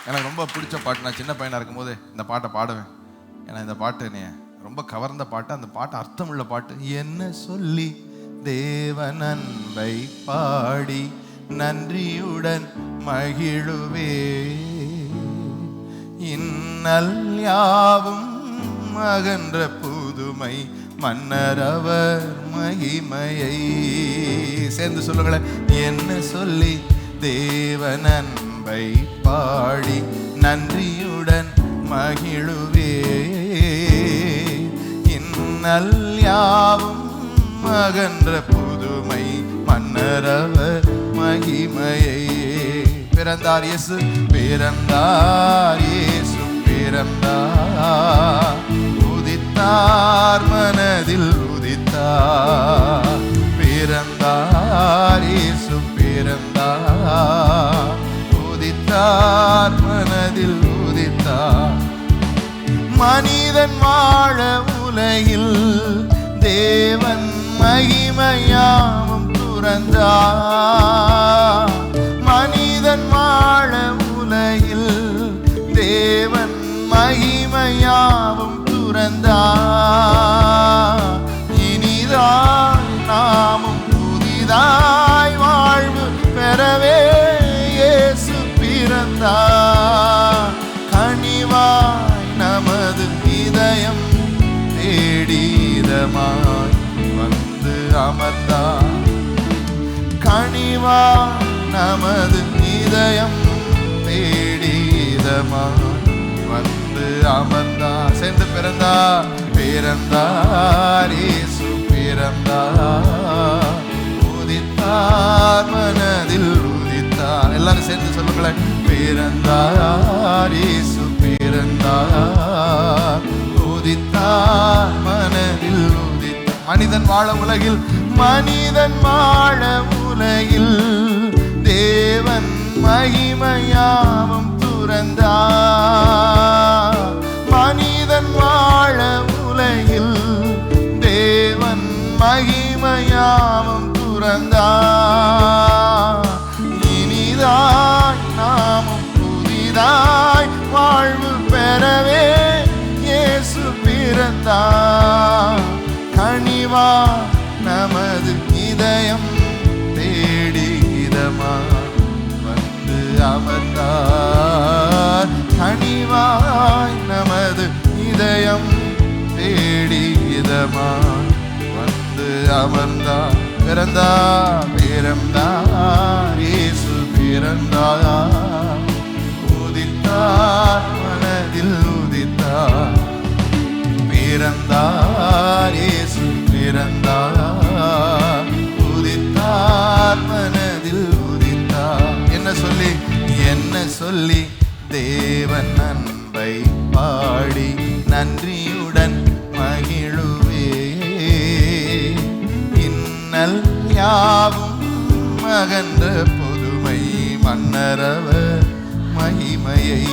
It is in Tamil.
எனக்கு ரொம்ப பிடிச்ச பாட்டு. நான் சின்ன பையனாக இருக்கும்போது இந்த பாட்டை பாடுவேன். ஏன்னா இந்த பாட்டு என்னைய ரொம்ப கவர்ந்த பாட்டு. அந்த பாட்டு அர்த்தமுள்ள பாட்டு. என்ன சொல்லி தேவன் அன்பை பாடி நன்றியுடன் மகிழுவே, இன்னல் யாவும் அகன்ற புதுமை மன்னரவர் மகிமையை. சேர்ந்து சொல்லுங்களேன். என்ன சொல்லி தேவன் அன்பை பாடி நன்றியுடன் மகிழுவே, இன்னல் யாவும் அகன்ற புதுமை மன்னரவர் மகிமையை. பிறந்தார் இயேசு, பிறந்தார் இயேசு, பிறந்தார், உதித்தார் மனதில் உதித்தார். பிறந்தார் இயேசு, பிறந்தார், உதித்தார் மனதில் உதித்தார். மனிதன் வாழ உலகில் தேவன் மகிமையாவும் துறந்தார். மனிதன் வாழ உலகில் தேவன் மகிமையாவும் துறந்தார். இனிதாய் நாமும் புதிதாய் வாழ்வு பெறவே இயேசு பிறந்தார். கனிவாய் நமது இதயம் தேடிதமாய் வந்து அமர்ந்தார். கனிவாய் நமது இதயம் தேடிதமாய் வந்து அமர்ந்தார். சேர்ந்து பிறந்தார், பிறந்தார் இயேசு, பிறந்தார், உதித்தார் மனதில் உதித்தார். எல்லாரும் சேர்ந்து சொல்லுங்களேன். பிறந்தார் இயேசு, பிறந்தார், உதித்தார் மனதில் உதித்தார். மனிதன் வாழ உலகில், மனிதன் வாழ உலகில் தேவன் மகிமையாவும் துறந்தார். மனிதன் வாழ உலகில் தேவன் மகிமையாவும் துறந்தார். இனிதாய் நாமும் புதிதாய் வாழ்வு பெறவே இயேசு பிறந்தார். கனிவா நமது இதயம் தேடி இதமாய் வந்து அமர்ந்தார். கனிவாய் நமது இதயம் தேடி இதமாய் வந்து அமர்ந்தார். பிறந்தார், பிறந்தார் இயேசு, பிறந்தார், உதித்தார் மனதில் உதித்தார். பிறந்தார் இயேசு, பிறந்தார், உதித்தார் மனதில் உதித்தார். என்ன சொல்லி, என்ன சொல்லி தேவன் அன்பை பாடி நன்றியுடன் மகிழுவே, இன்னல் யாவும் அகன்ற புதுமை மன்னரவர் மகிமையை.